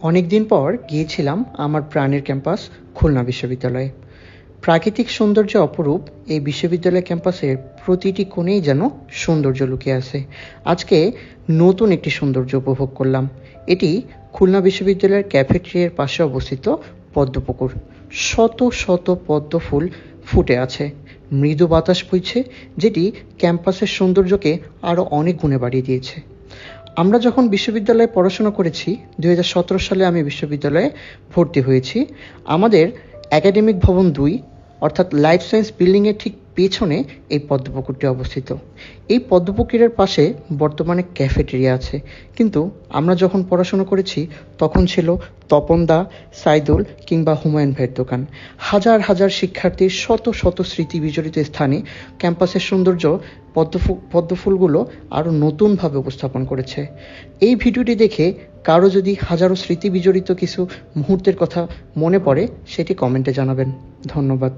অনেকদিন পর গিয়েছিলাম আমার প্রাণের ক্যাম্পাস খুলনা বিশ্ববিদ্যালয়ে। প্রাকৃতিক সৌন্দর্যে অপরূপ এই বিশ্ববিদ্যালয় ক্যাম্পাসের প্রতিটি কোণেই যেন সৌন্দর্য লুকিয়ে আছে। আজকে নতুন একটি সৌন্দর্য উপভোগ করলাম। এটি খুলনা বিশ্ববিদ্যালয়ের ক্যাফেটেরিয়ার পাশে অবস্থিত পদ্মপুকুর। শত শত পদ্ম ফুল ফুটে আছে, মৃদু বাতাস বইছে, যেটি ক্যাম্পাসের সৌন্দর্যকে আরও অনেক গুণে বাড়িয়ে দিয়েছে। আমরা যখন বিশ্ববিদ্যালয়ে পড়াশোনা করেছি, 2017 সালে আমি বিশ্ববিদ্যালয়ে ভর্তি হয়েছি। আমাদের একাডেমিক ভবন 2 অর্থাৎ লাইফ সায়েন্স বিল্ডিংয়ের ঠিক পেছনে এই পদ্মপুকুরটি অবস্থিত। এই পদ্মপুকুরের পাশে বর্তমানে ক্যাফেটেরিয়া আছে, কিন্তু আমরা যখন পড়াশোনা করেছি তখন ছিল তপনদা, সাইদুল কিংবা হুমায়ুন ভাইয়ের দোকান। হাজার হাজার শিক্ষার্থীর শত শত স্মৃতি বিজড়িত স্থানে ক্যাম্পাসের সৌন্দর্য পদ্মফুলগুলো আরও নতুনভাবে উপস্থাপন করেছে। এই ভিডিওটি দেখে কারো যদি হাজারো স্মৃতি বিজড়িত কিছু মুহূর্তের কথা মনে পড়ে, সেটি কমেন্টে জানাবেন। ধন্যবাদ।